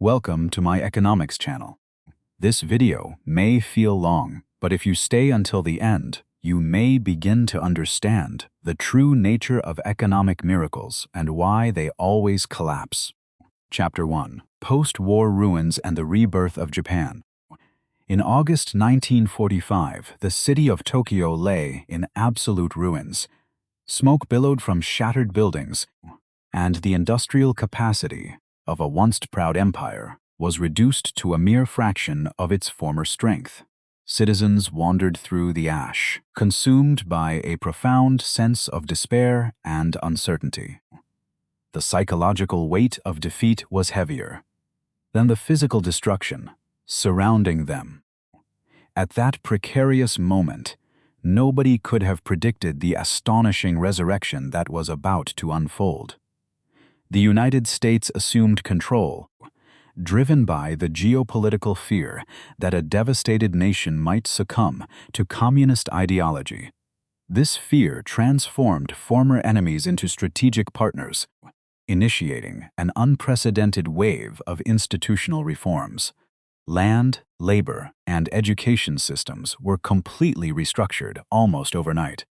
Welcome to my economics channel. This video may feel long, but if you stay until the end, you may begin to understand the true nature of economic miracles and why they always collapse. Chapter 1. Post-War Ruins and the Rebirth of Japan. In August 1945, the city of Tokyo lay in absolute ruins. Smoke billowed from shattered buildings, and the industrial capacity of a once proud empire was reduced to a mere fraction of its former strength. Citizens wandered through the ash, consumed by a profound sense of despair and uncertainty. The psychological weight of defeat was heavier than the physical destruction surrounding them. At that precarious moment, nobody could have predicted the astonishing resurrection that was about to unfold. The United States assumed control, driven by the geopolitical fear that a devastated nation might succumb to communist ideology. This fear transformed former enemies into strategic partners, initiating an unprecedented wave of institutional reforms. Land, labor, and education systems were completely restructured almost overnight.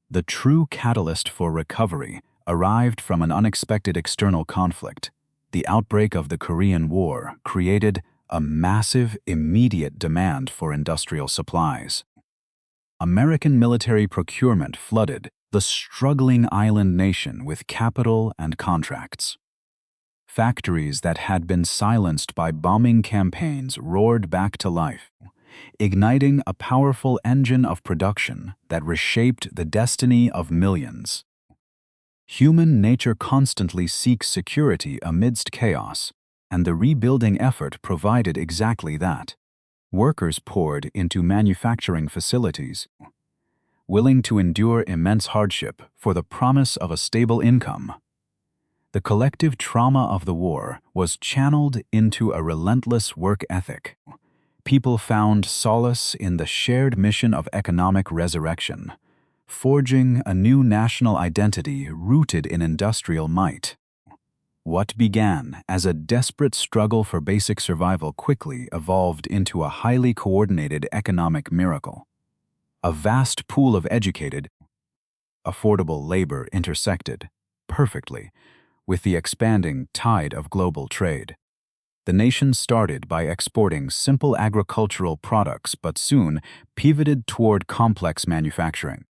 The true catalyst for recovery arrived from an unexpected external conflict. The outbreak of the Korean War created a massive, immediate demand for industrial supplies. American military procurement flooded the struggling island nation with capital and contracts. Factories that had been silenced by bombing campaigns roared back to life, igniting a powerful engine of production that reshaped the destiny of millions. Human nature constantly seeks security amidst chaos, and the rebuilding effort provided exactly that. Workers poured into manufacturing facilities, willing to endure immense hardship for the promise of a stable income. The collective trauma of the war was channeled into a relentless work ethic. People found solace in the shared mission of economic resurrection, forging a new national identity rooted in industrial might. What began as a desperate struggle for basic survival quickly evolved into a highly coordinated economic miracle. A vast pool of educated, affordable labor intersected perfectly with the expanding tide of global trade. The nation started by exporting simple agricultural products but soon pivoted toward complex manufacturing.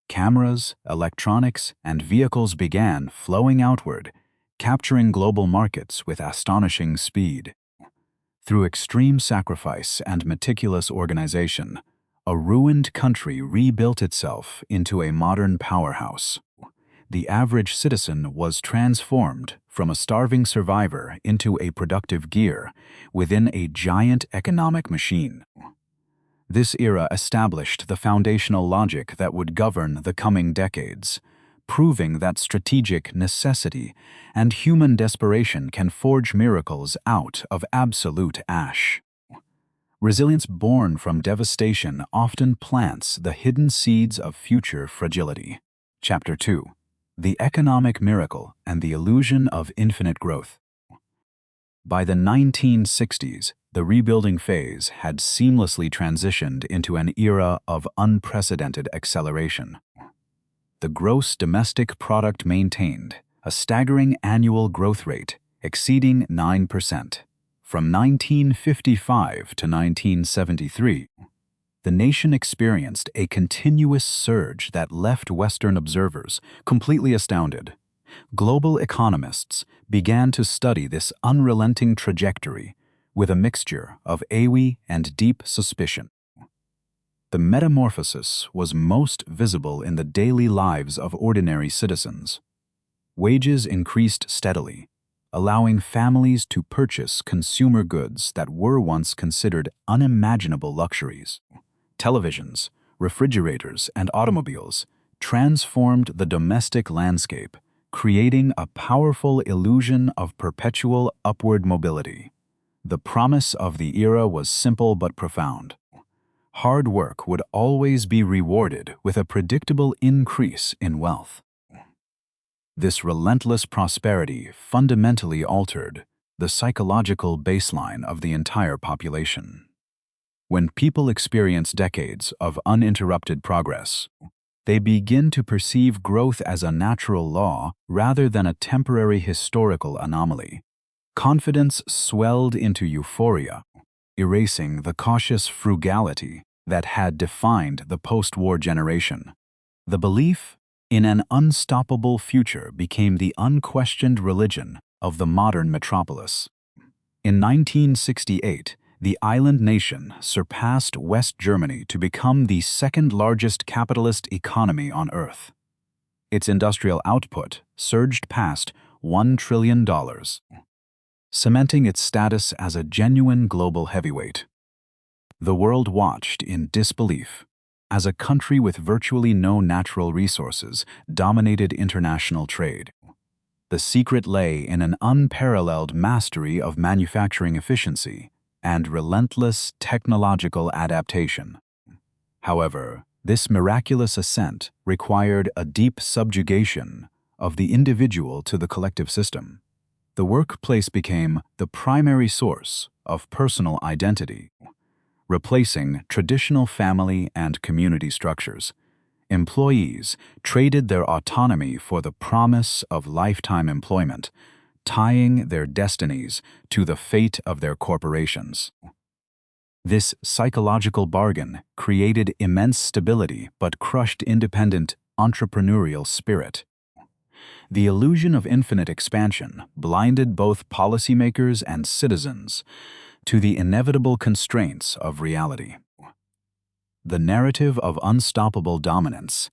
Cameras, electronics, and vehicles began flowing outward, capturing global markets with astonishing speed. Through extreme sacrifice and meticulous organization, a ruined country rebuilt itself into a modern powerhouse. The average citizen was transformed from a starving survivor into a productive gear within a giant economic machine. This era established the foundational logic that would govern the coming decades, proving that strategic necessity and human desperation can forge miracles out of absolute ash. Resilience born from devastation often plants the hidden seeds of future fragility. Chapter 2. The Economic Miracle and the Illusion of Infinite Growth. By the 1960s, the rebuilding phase had seamlessly transitioned into an era of unprecedented acceleration. The gross domestic product maintained a staggering annual growth rate exceeding 9%. From 1955 to 1973, the nation experienced a continuous surge that left Western observers completely astounded. Global economists began to study this unrelenting trajectory with a mixture of awe and deep suspicion. The metamorphosis was most visible in the daily lives of ordinary citizens. Wages increased steadily, allowing families to purchase consumer goods that were once considered unimaginable luxuries. Televisions, refrigerators, and automobiles transformed the domestic landscape, creating a powerful illusion of perpetual upward mobility. The promise of the era was simple but profound. Hard work would always be rewarded with a predictable increase in wealth. This relentless prosperity fundamentally altered the psychological baseline of the entire population. When people experience decades of uninterrupted progress, they begin to perceive growth as a natural law rather than a temporary historical anomaly. Confidence swelled into euphoria, erasing the cautious frugality that had defined the post-war generation. The belief in an unstoppable future became the unquestioned religion of the modern metropolis. In 1968, the island nation surpassed West Germany to become the second-largest capitalist economy on Earth. Its industrial output surged past $1 trillion, cementing its status as a genuine global heavyweight. The world watched in disbelief as a country with virtually no natural resources dominated international trade. The secret lay in an unparalleled mastery of manufacturing efficiency and relentless technological adaptation. However, this miraculous ascent required a deep subjugation of the individual to the collective system. The workplace became the primary source of personal identity, replacing traditional family and community structures. Employees traded their autonomy for the promise of lifetime employment, tying their destinies to the fate of their corporations. This psychological bargain created immense stability but crushed independent entrepreneurial spirit. The illusion of infinite expansion blinded both policymakers and citizens to the inevitable constraints of reality. The narrative of unstoppable dominance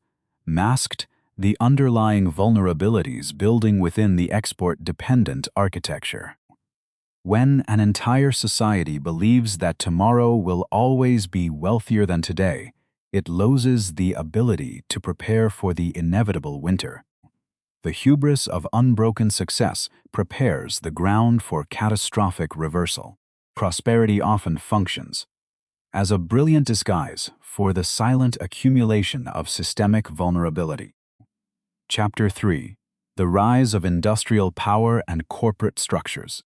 masked the underlying vulnerabilities building within the export-dependent architecture. When an entire society believes that tomorrow will always be wealthier than today, it loses the ability to prepare for the inevitable winter. The hubris of unbroken success prepares the ground for catastrophic reversal. Prosperity often functions as a brilliant disguise for the silent accumulation of systemic vulnerability. Chapter 3: The Rise of Industrial Power and Corporate Structures.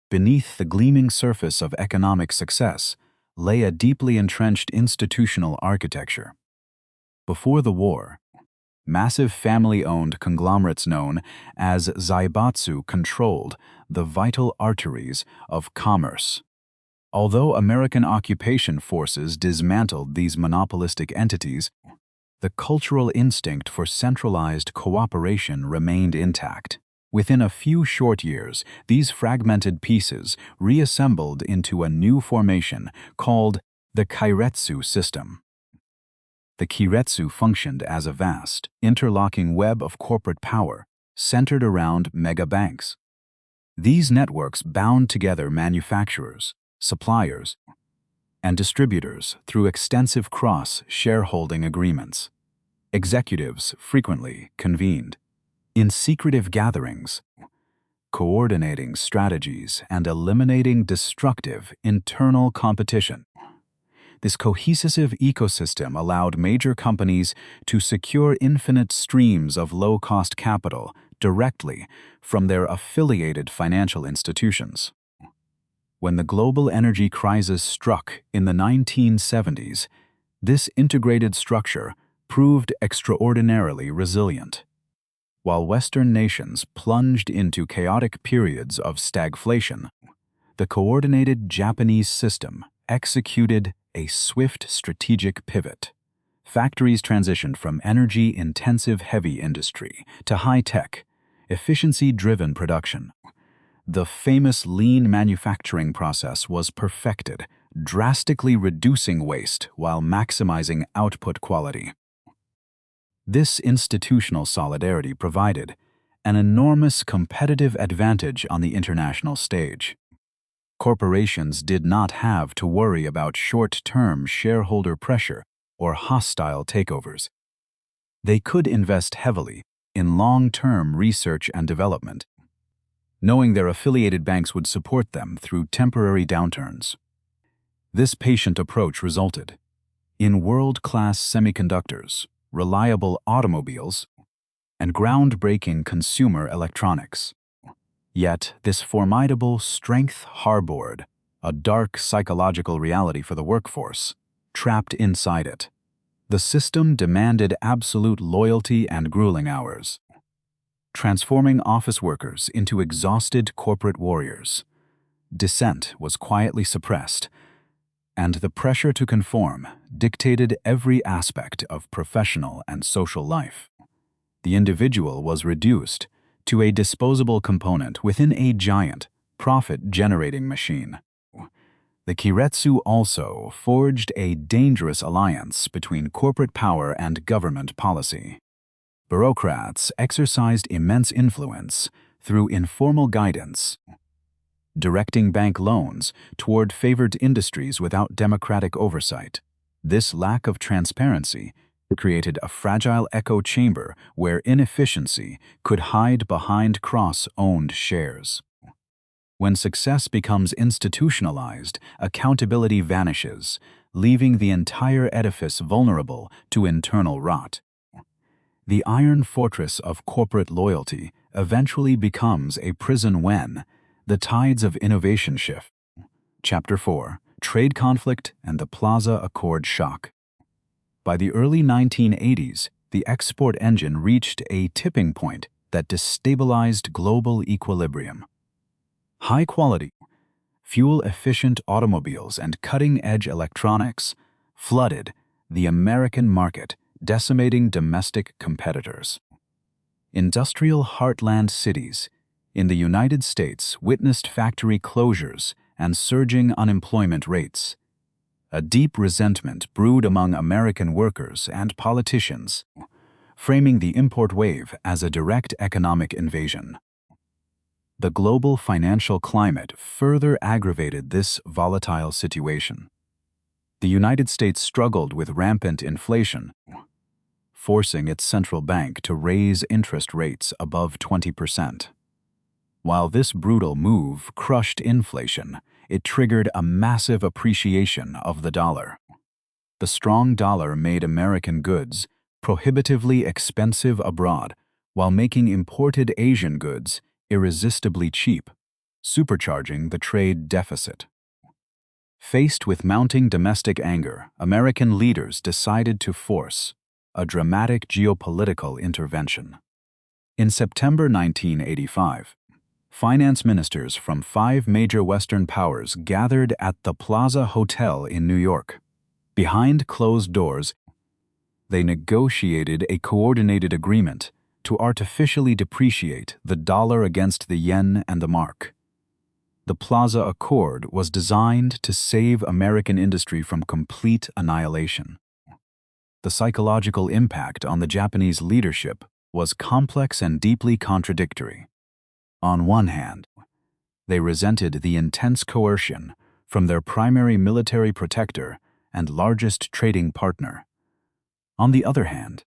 Beneath the gleaming surface of economic success lay a deeply entrenched institutional architecture. Before the war, massive family-owned conglomerates known as zaibatsu controlled the vital arteries of commerce. Although American occupation forces dismantled these monopolistic entities, the cultural instinct for centralized cooperation remained intact. Within a few short years, these fragmented pieces reassembled into a new formation called the keiretsu system. The keiretsu functioned as a vast, interlocking web of corporate power centered around mega-banks. These networks bound together manufacturers, suppliers, and distributors through extensive cross-shareholding agreements. Executives frequently convened in secretive gatherings, coordinating strategies and eliminating destructive internal competition. This cohesive ecosystem allowed major companies to secure infinite streams of low-cost capital directly from their affiliated financial institutions. When the global energy crisis struck in the 1970s, this integrated structure proved extraordinarily resilient. While Western nations plunged into chaotic periods of stagflation, the coordinated Japanese system executed a swift strategic pivot. Factories transitioned from energy-intensive heavy industry to high-tech, efficiency-driven production. The famous lean manufacturing process was perfected, drastically reducing waste while maximizing output quality. This institutional solidarity provided an enormous competitive advantage on the international stage. Corporations did not have to worry about short-term shareholder pressure or hostile takeovers. They could invest heavily in long-term research and development, knowing their affiliated banks would support them through temporary downturns. This patient approach resulted in world-class semiconductors, reliable automobiles, and groundbreaking consumer electronics. Yet this formidable strength harbored a dark psychological reality for the workforce, trapped inside it. The system demanded absolute loyalty and grueling hours, transforming office workers into exhausted corporate warriors. Dissent was quietly suppressed, and the pressure to conform dictated every aspect of professional and social life. The individual was reduced to a disposable component within a giant, profit-generating machine. The Keiretsu also forged a dangerous alliance between corporate power and government policy. Bureaucrats exercised immense influence through informal guidance, directing bank loans toward favored industries without democratic oversight. This lack of transparency created a fragile echo chamber where inefficiency could hide behind cross-owned shares. When success becomes institutionalized, accountability vanishes, leaving the entire edifice vulnerable to internal rot. The iron fortress of corporate loyalty eventually becomes a prison when the tides of innovation shift. Chapter 4: Trade Conflict and the Plaza Accord Shock. By the early 1980s, the export engine reached a tipping point that destabilized global equilibrium. High-quality, fuel-efficient automobiles and cutting-edge electronics flooded the American market, decimating domestic competitors. Industrial heartland cities in the United States witnessed factory closures and surging unemployment rates. A deep resentment brewed among American workers and politicians, framing the import wave as a direct economic invasion. The global financial climate further aggravated this volatile situation. The United States struggled with rampant inflation, forcing its central bank to raise interest rates above 20%. While this brutal move crushed inflation, it triggered a massive appreciation of the dollar. The strong dollar made American goods prohibitively expensive abroad, while making imported Asian goods irresistibly cheap, supercharging the trade deficit. Faced with mounting domestic anger, American leaders decided to force a dramatic geopolitical intervention. In September 1985, finance ministers from 5 major Western powers gathered at the Plaza Hotel in New York. Behind closed doors, they negotiated a coordinated agreement to artificially depreciate the dollar against the yen and the mark. The Plaza Accord was designed to save American industry from complete annihilation. The psychological impact on the Japanese leadership was complex and deeply contradictory. On one hand, they resented the intense coercion from their primary military protector and largest trading partner. On the other hand,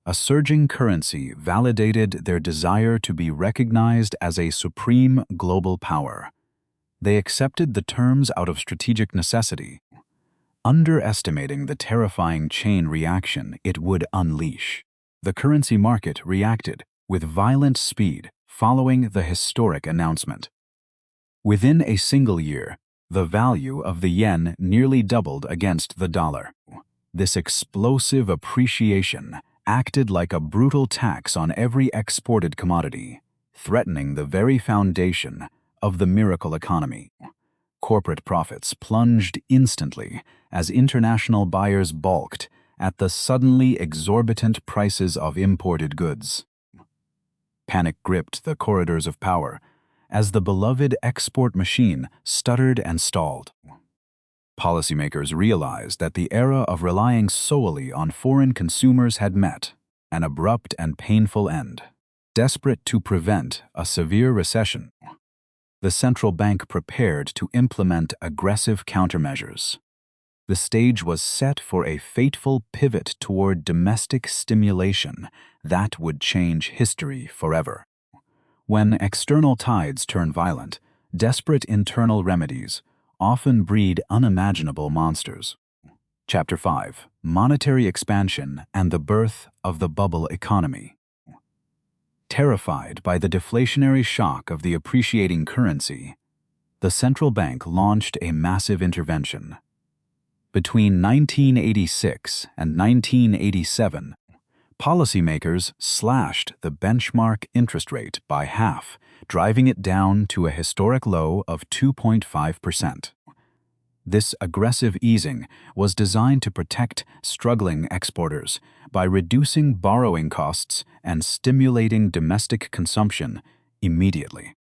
a surging currency validated their desire to be recognized as a supreme global power. They accepted the terms out of strategic necessity, underestimating the terrifying chain reaction it would unleash. The currency market reacted with violent speed following the historic announcement. Within a single year, the value of the yen nearly doubled against the dollar. This explosive appreciation acted like a brutal tax on every exported commodity, threatening the very foundation of the miracle economy. Corporate profits plunged instantly as international buyers balked at the suddenly exorbitant prices of imported goods. Panic gripped the corridors of power as the beloved export machine stuttered and stalled. Policymakers realized that the era of relying solely on foreign consumers had met an abrupt and painful end. Desperate to prevent a severe recession, the central bank prepared to implement aggressive countermeasures. The stage was set for a fateful pivot toward domestic stimulation that would change history forever. When external tides turn violent, desperate internal remedies often breed unimaginable monsters. Chapter 5: Monetary Expansion and the Birth of the Bubble Economy. Terrified by the deflationary shock of the appreciating currency, the central bank launched a massive intervention. Between 1986 and 1987, policymakers slashed the benchmark interest rate by half, driving it down to a historic low of 2.5%. This aggressive easing was designed to protect struggling exporters by reducing borrowing costs and stimulating domestic consumption immediately.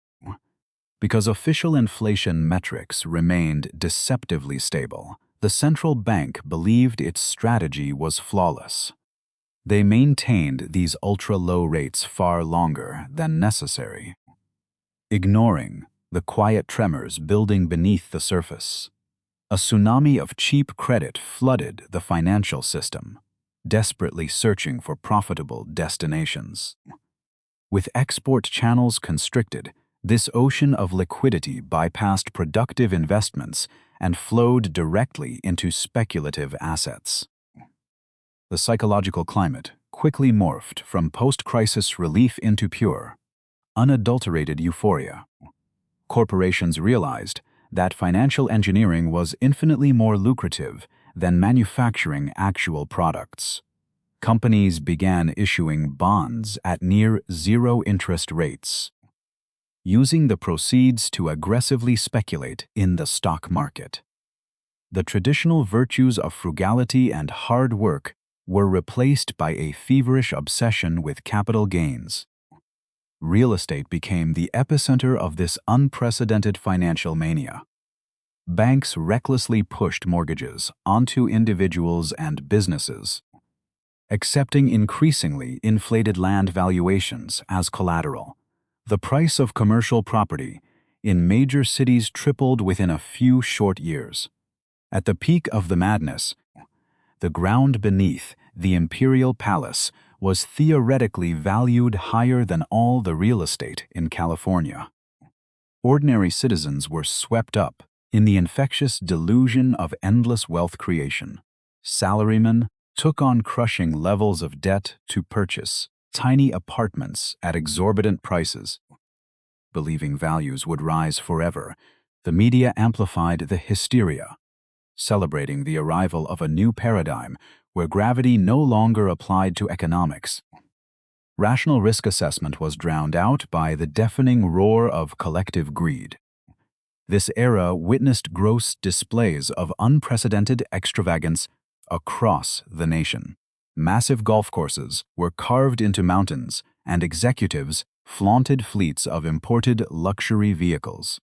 Because official inflation metrics remained deceptively stable, the central bank believed its strategy was flawless. They maintained these ultra-low rates far longer than necessary, ignoring the quiet tremors building beneath the surface. A tsunami of cheap credit flooded the financial system, desperately searching for profitable destinations. With export channels constricted, this ocean of liquidity bypassed productive investments and flowed directly into speculative assets. The psychological climate quickly morphed from post-crisis relief into pure, unadulterated euphoria. Corporations realized that financial engineering was infinitely more lucrative than manufacturing actual products. Companies began issuing bonds at near zero interest rates, using the proceeds to aggressively speculate in the stock market. The traditional virtues of frugality and hard work were replaced by a feverish obsession with capital gains. Real estate became the epicenter of this unprecedented financial mania. Banks recklessly pushed mortgages onto individuals and businesses, accepting increasingly inflated land valuations as collateral. The price of commercial property in major cities tripled within a few short years. At the peak of the madness, the ground beneath the imperial palace was theoretically valued higher than all the real estate in California. Ordinary citizens were swept up in the infectious delusion of endless wealth creation. Salarymen took on crushing levels of debt to purchase tiny apartments at exorbitant prices. Believing values would rise forever, the media amplified the hysteria, celebrating the arrival of a new paradigm where gravity no longer applied to economics. Rational risk assessment was drowned out by the deafening roar of collective greed. This era witnessed gross displays of unprecedented extravagance across the nation. Massive golf courses were carved into mountains, and executives flaunted fleets of imported luxury vehicles.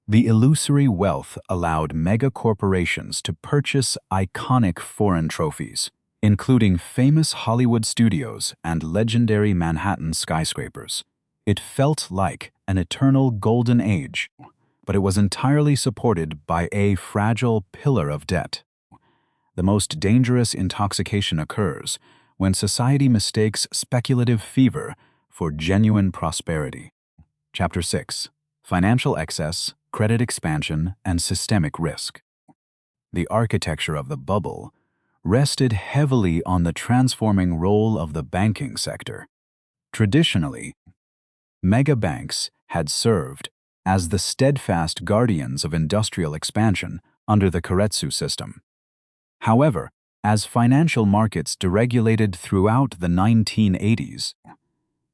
The illusory wealth allowed mega-corporations to purchase iconic foreign trophies, including famous Hollywood studios and legendary Manhattan skyscrapers. It felt like an eternal golden age, but it was entirely supported by a fragile pillar of debt. The most dangerous intoxication occurs when society mistakes speculative fever for genuine prosperity. Chapter 6. Financial Excess, Credit Expansion, and Systemic Risk. The architecture of the bubble rested heavily on the transforming role of the banking sector. Traditionally, megabanks had served as the steadfast guardians of industrial expansion under the Keiretsu system. However, as financial markets deregulated throughout the 1980s,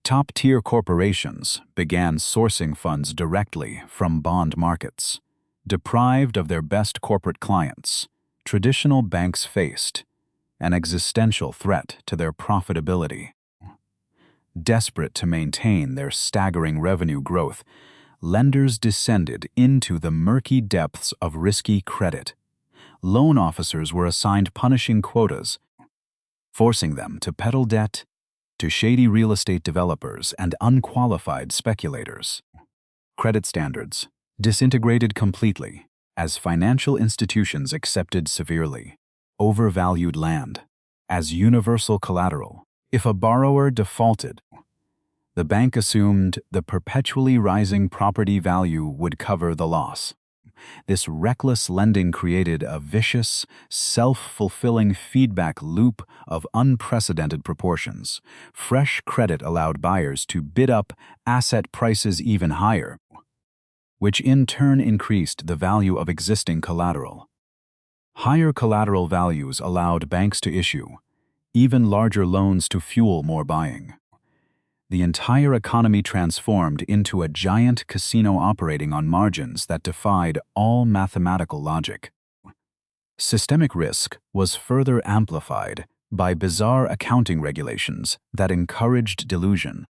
top-tier corporations began sourcing funds directly from bond markets. Deprived of their best corporate clients, traditional banks faced an existential threat to their profitability. Desperate to maintain their staggering revenue growth, lenders descended into the murky depths of risky credit. Loan officers were assigned punishing quotas, forcing them to peddle debt to shady real estate developers and unqualified speculators. Credit standards disintegrated completely as financial institutions accepted severely overvalued land as universal collateral. If a borrower defaulted, the bank assumed the perpetually rising property value would cover the loss. This reckless lending created a vicious, self-fulfilling feedback loop of unprecedented proportions. Fresh credit allowed buyers to bid up asset prices even higher, which in turn increased the value of existing collateral. Higher collateral values allowed banks to issue even larger loans to fuel more buying. The entire economy transformed into a giant casino operating on margins that defied all mathematical logic. Systemic risk was further amplified by bizarre accounting regulations that encouraged delusion.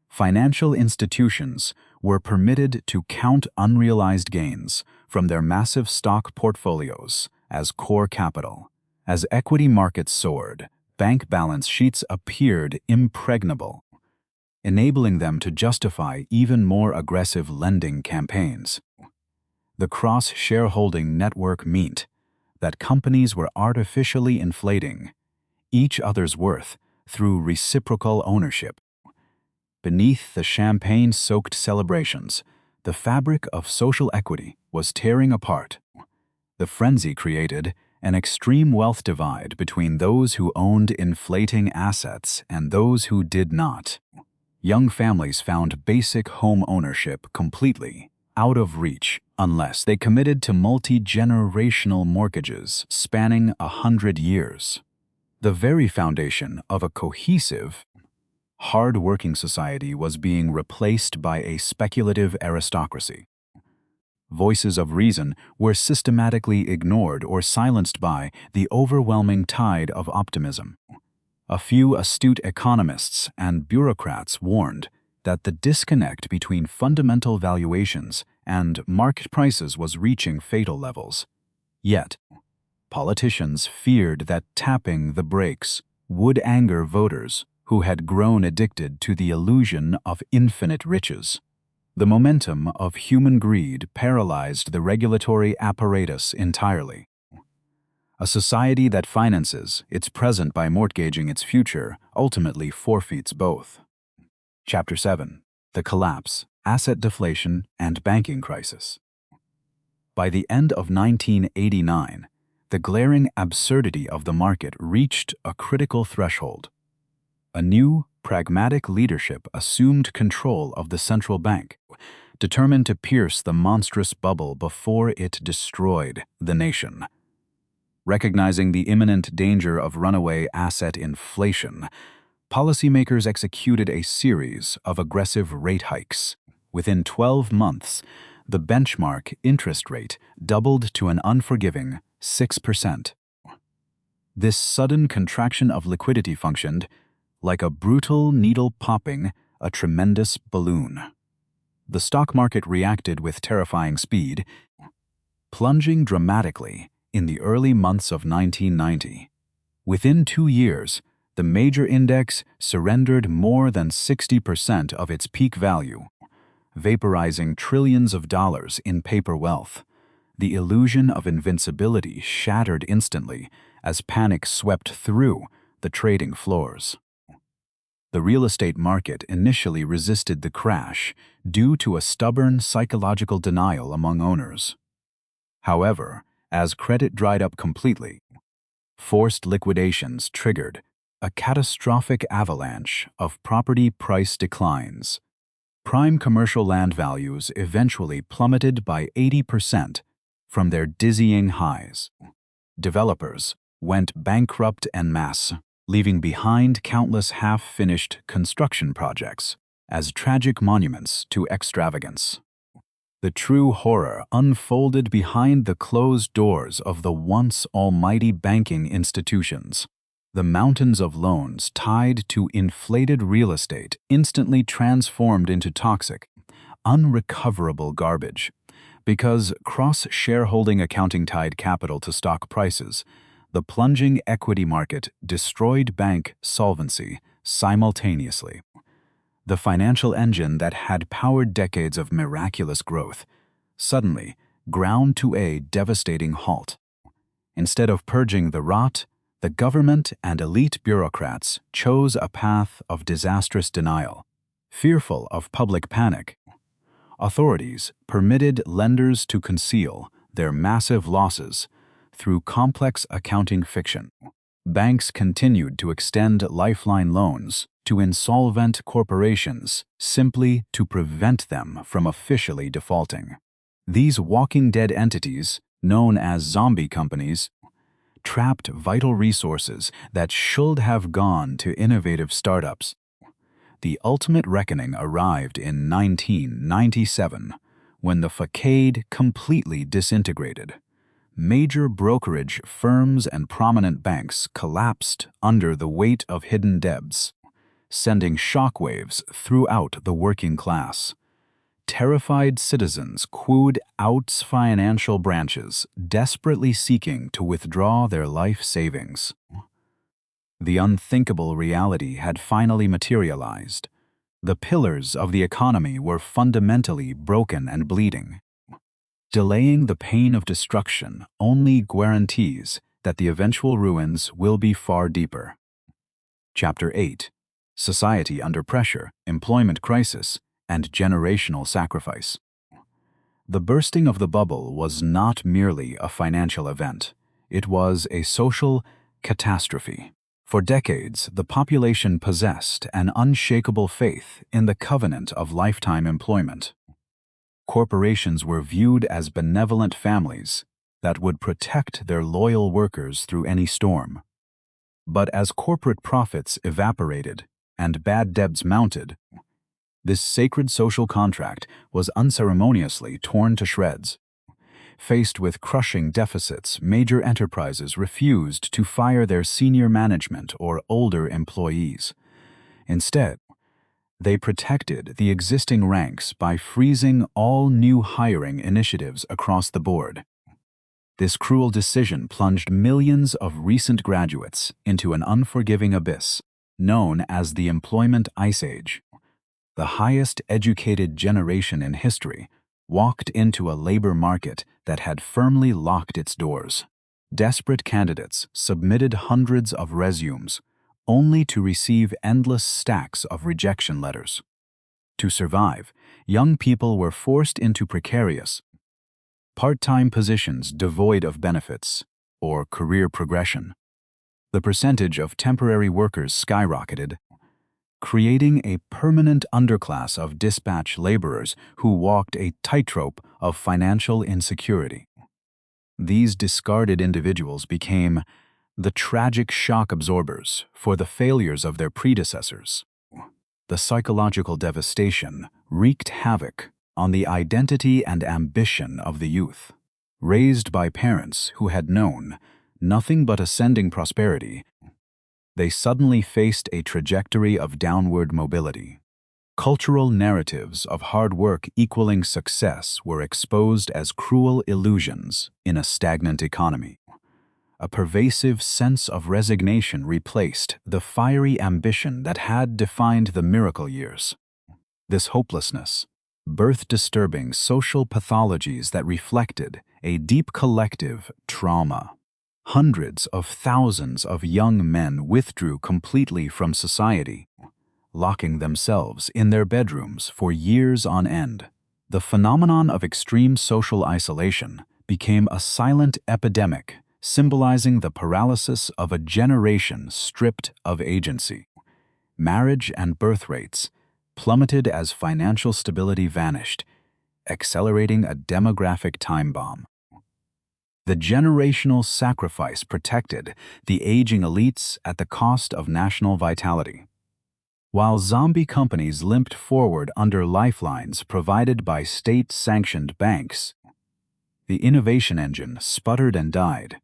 Financial institutions were permitted to count unrealized gains from their massive stock portfolios as core capital. As equity markets soared, bank balance sheets appeared impregnable, enabling them to justify even more aggressive lending campaigns. The cross-shareholding network meant that companies were artificially inflating each other's worth through reciprocal ownership. Beneath the champagne-soaked celebrations, the fabric of social equity was tearing apart. The frenzy created an extreme wealth divide between those who owned inflating assets and those who did not. Young families found basic home ownership completely out of reach unless they committed to multi-generational mortgages spanning 100 years. The very foundation of a cohesive, hard-working society was being replaced by a speculative aristocracy. Voices of reason were systematically ignored or silenced by the overwhelming tide of optimism. A few astute economists and bureaucrats warned that the disconnect between fundamental valuations and market prices was reaching fatal levels. Yet, politicians feared that tapping the brakes would anger voters who had grown addicted to the illusion of infinite riches. The momentum of human greed paralyzed the regulatory apparatus entirely. A society that finances its present by mortgaging its future ultimately forfeits both. Chapter 7. The Collapse, Asset Deflation, and Banking Crisis. By the end of 1989, the glaring absurdity of the market reached a critical threshold. A new, pragmatic leadership assumed control of the central bank, determined to pierce the monstrous bubble before it destroyed the nation. Recognizing the imminent danger of runaway asset inflation, policymakers executed a series of aggressive rate hikes. Within 12 months, the benchmark interest rate doubled to an unforgiving 6%. This sudden contraction of liquidity functioned like a brutal needle popping a tremendous balloon. The stock market reacted with terrifying speed, plunging dramatically in the early months of 1990. Within 2 years, the major index surrendered more than 60% of its peak value, vaporizing trillions of dollars in paper wealth. The illusion of invincibility shattered instantly as panic swept through the trading floors. The real estate market initially resisted the crash due to a stubborn psychological denial among owners. However, as credit dried up completely, forced liquidations triggered a catastrophic avalanche of property price declines. Prime commercial land values eventually plummeted by 80% from their dizzying highs. Developers went bankrupt en masse, leaving behind countless half-finished construction projects as tragic monuments to extravagance. The true horror unfolded behind the closed doors of the once almighty banking institutions. The mountains of loans tied to inflated real estate instantly transformed into toxic, unrecoverable garbage. Because cross-shareholding accounting tied capital to stock prices, the plunging equity market destroyed bank solvency simultaneously. The financial engine that had powered decades of miraculous growth suddenly ground to a devastating halt. Instead of purging the rot, the government and elite bureaucrats chose a path of disastrous denial. Fearful of public panic, Authorities permitted lenders to conceal their massive losses through complex accounting fiction. Banks continued to extend lifeline loans to insolvent corporations simply to prevent them from officially defaulting. These walking dead entities, known as zombie companies, trapped vital resources that should have gone to innovative startups. The ultimate reckoning arrived in 1997, when the facade completely disintegrated. Major brokerage firms and prominent banks collapsed under the weight of hidden debts, sending shockwaves throughout the working class. Terrified citizens cooed out financial branches, desperately seeking to withdraw their life savings. The unthinkable reality had finally materialized. The pillars of the economy were fundamentally broken and bleeding. Delaying the pain of destruction only guarantees that the eventual ruins will be far deeper. Chapter 8: Society Under Pressure, Employment Crisis, and Generational Sacrifice. The bursting of the bubble was not merely a financial event. It was a social catastrophe. For decades, the population possessed an unshakable faith in the covenant of lifetime employment. Corporations were viewed as benevolent families that would protect their loyal workers through any storm. But as corporate profits evaporated and bad debts mounted, this sacred social contract was unceremoniously torn to shreds. Faced with crushing deficits, major enterprises refused to fire their senior management or older employees. Instead, they protected the existing ranks by freezing all new hiring initiatives across the board. This cruel decision plunged millions of recent graduates into an unforgiving abyss known as the Employment Ice Age. The highest educated generation in history walked into a labor market that had firmly locked its doors. Desperate candidates submitted hundreds of resumes, only to receive endless stacks of rejection letters. To survive, young people were forced into precarious, part-time positions devoid of benefits or career progression. The percentage of temporary workers skyrocketed, creating a permanent underclass of dispatch laborers who walked a tightrope of financial insecurity. These discarded individuals became the tragic shock absorbers for the failures of their predecessors. The psychological devastation wreaked havoc on the identity and ambition of the youth. Raised by parents who had known nothing but ascending prosperity, they suddenly faced a trajectory of downward mobility. Cultural narratives of hard work equaling success were exposed as cruel illusions in a stagnant economy. A pervasive sense of resignation replaced the fiery ambition that had defined the miracle years. This hopelessness birthed disturbing social pathologies that reflected a deep collective trauma. Hundreds of thousands of young men withdrew completely from society, locking themselves in their bedrooms for years on end. The phenomenon of extreme social isolation became a silent epidemic, symbolizing the paralysis of a generation stripped of agency. Marriage and birth rates plummeted as financial stability vanished, accelerating a demographic time bomb. The generational sacrifice protected the aging elites at the cost of national vitality. While zombie companies limped forward under lifelines provided by state-sanctioned banks, the innovation engine sputtered and died.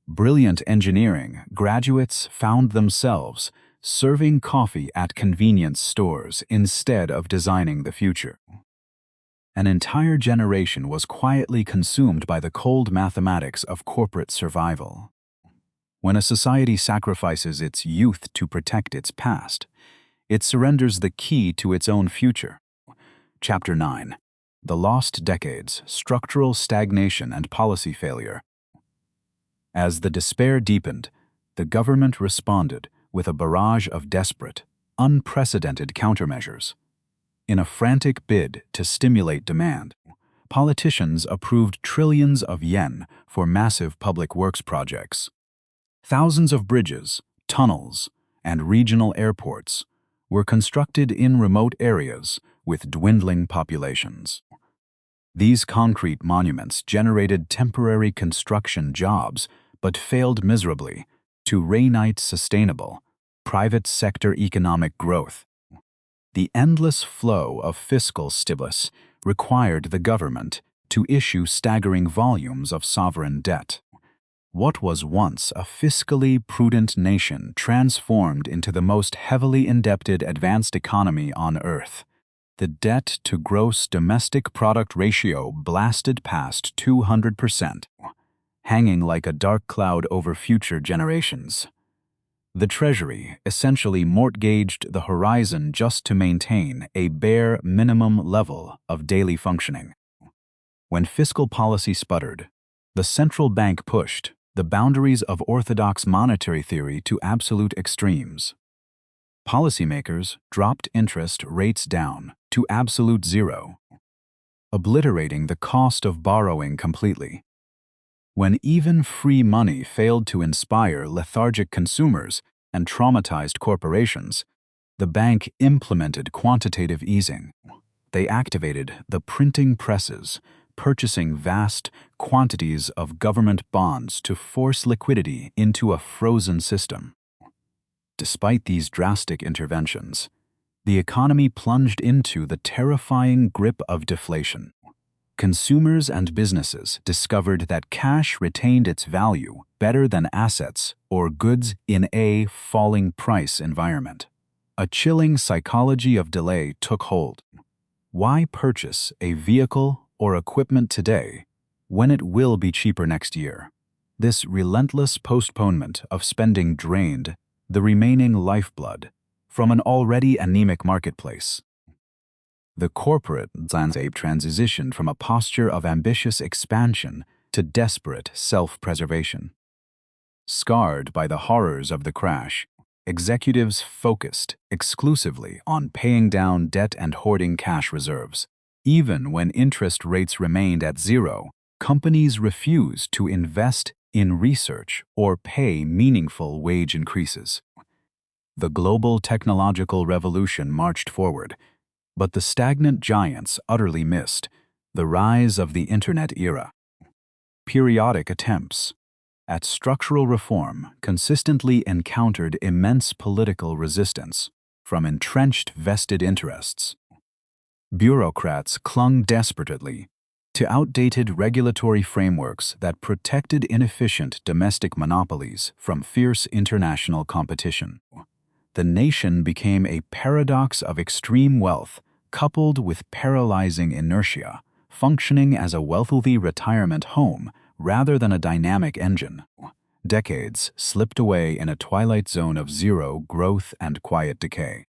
Brilliant engineering graduates found themselves serving coffee at convenience stores instead of designing the future. An entire generation was quietly consumed by the cold mathematics of corporate survival. When a society sacrifices its youth to protect its past, it surrenders the key to its own future. Chapter 9: The Lost Decades, Structural Stagnation and Policy Failure. As the despair deepened, the government responded with a barrage of desperate, unprecedented countermeasures. In a frantic bid to stimulate demand, politicians approved trillions of yen for massive public works projects. Thousands of bridges, tunnels, and regional airports were constructed in remote areas with dwindling populations. These concrete monuments generated temporary construction jobs but failed miserably to reignite sustainable, private sector economic growth. The endless flow of fiscal stimulus required the government to issue staggering volumes of sovereign debt. What was once a fiscally prudent nation transformed into the most heavily indebted advanced economy on Earth. The debt-to-gross domestic product ratio blasted past 200%, hanging like a dark cloud over future generations. The Treasury essentially mortgaged the horizon just to maintain a bare minimum level of daily functioning. When fiscal policy sputtered, the central bank pushed the boundaries of orthodox monetary theory to absolute extremes. Policymakers dropped interest rates down to absolute zero, obliterating the cost of borrowing completely. When even free money failed to inspire lethargic consumers and traumatized corporations, the bank implemented quantitative easing. They activated the printing presses, purchasing vast quantities of government bonds to force liquidity into a frozen system. Despite these drastic interventions, the economy plunged into the terrifying grip of deflation. Consumers and businesses discovered that cash retained its value better than assets or goods in a falling price environment. A chilling psychology of delay took hold. Why purchase a vehicle or equipment today when it will be cheaper next year? This relentless postponement of spending drained the remaining lifeblood from an already anemic marketplace. The corporate landscape transitioned from a posture of ambitious expansion to desperate self-preservation. Scarred by the horrors of the crash, executives focused exclusively on paying down debt and hoarding cash reserves. Even when interest rates remained at zero, companies refused to invest in research or pay meaningful wage increases. The global technological revolution marched forward, but the stagnant giants utterly missed the rise of the Internet era. Periodic attempts at structural reform consistently encountered immense political resistance from entrenched vested interests. Bureaucrats clung desperately to outdated regulatory frameworks that protected inefficient domestic monopolies from fierce international competition. The nation became a paradox of extreme wealth coupled with paralyzing inertia, functioning as a wealthy retirement home rather than a dynamic engine. Decades slipped away in a twilight zone of zero growth and quiet decay.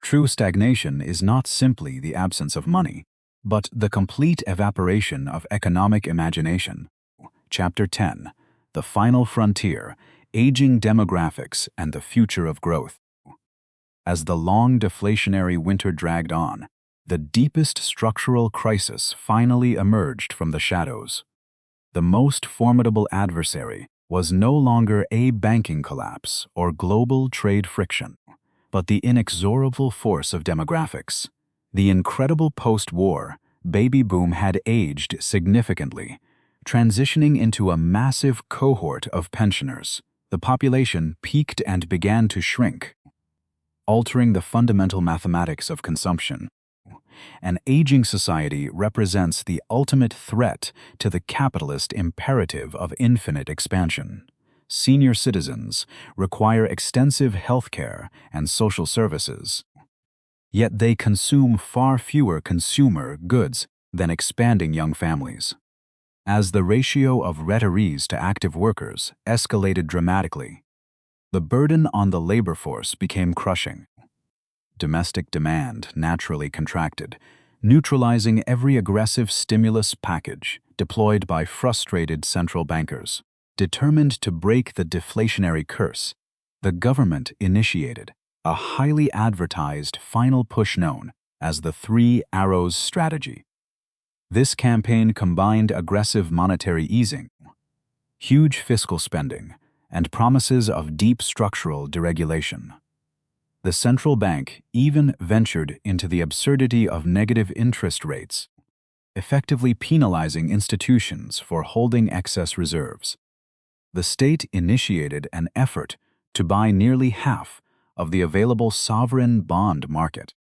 True stagnation is not simply the absence of money, but the complete evaporation of economic imagination. Chapter 10: The Final Frontier, Aging Demographics and the Future of Growth. As the long deflationary winter dragged on, the deepest structural crisis finally emerged from the shadows. The most formidable adversary was no longer a banking collapse or global trade friction, but the inexorable force of demographics. The incredible post-war baby boom had aged significantly, transitioning into a massive cohort of pensioners. The population peaked and began to shrink, altering the fundamental mathematics of consumption. An aging society represents the ultimate threat to the capitalist imperative of infinite expansion. Senior citizens require extensive healthcare and social services, yet they consume far fewer consumer goods than expanding young families. As the ratio of retirees to active workers escalated dramatically, the burden on the labor force became crushing. Domestic demand naturally contracted, neutralizing every aggressive stimulus package deployed by frustrated central bankers. Determined to break the deflationary curse, the government initiated a highly advertised final push known as the Three Arrows strategy. This campaign combined aggressive monetary easing, huge fiscal spending, and promises of deep structural deregulation. The central bank even ventured into the absurdity of negative interest rates, effectively penalizing institutions for holding excess reserves. The state initiated an effort to buy nearly half of the available sovereign bond market.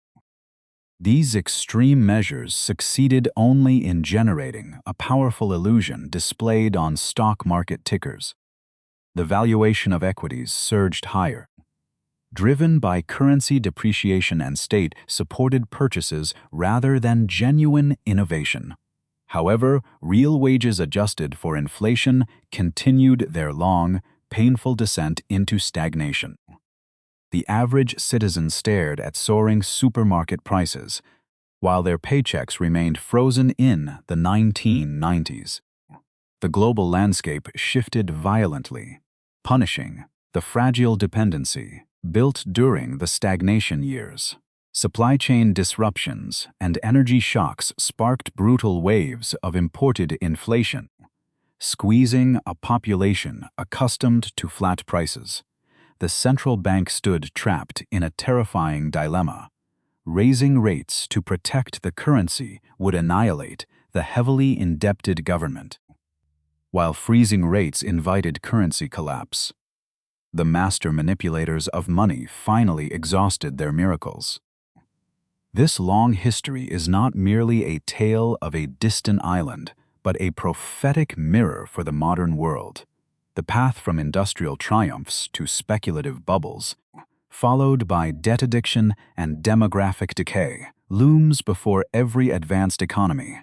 These extreme measures succeeded only in generating a powerful illusion displayed on stock market tickers. The valuation of equities surged higher, driven by currency depreciation and state-supported purchases rather than genuine innovation. However, real wages adjusted for inflation continued their long, painful descent into stagnation. The average citizen stared at soaring supermarket prices, while their paychecks remained frozen in the 1990s. The global landscape shifted violently, punishing the fragile dependency built during the stagnation years. Supply chain disruptions and energy shocks sparked brutal waves of imported inflation, squeezing a population accustomed to flat prices. The central bank stood trapped in a terrifying dilemma. Raising rates to protect the currency would annihilate the heavily indebted government, while freezing rates invited currency collapse. The master manipulators of money finally exhausted their miracles. This long history is not merely a tale of a distant island, but a prophetic mirror for the modern world. The path from industrial triumphs to speculative bubbles, followed by debt addiction and demographic decay, looms before every advanced economy.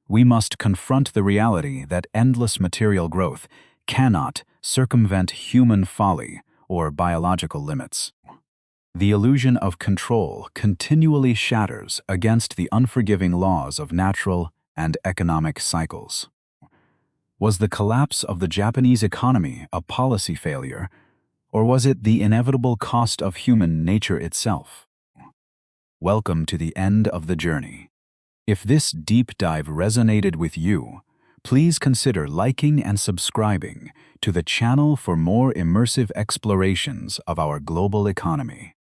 We must confront the reality that endless material growth cannot circumvent human folly or biological limits. The illusion of control continually shatters against the unforgiving laws of natural and economic cycles. Was the collapse of the Japanese economy a policy failure, or was it the inevitable cost of human nature itself? Welcome to the end of the journey. If this deep dive resonated with you, please consider liking and subscribing to the channel for more immersive explorations of our global economy.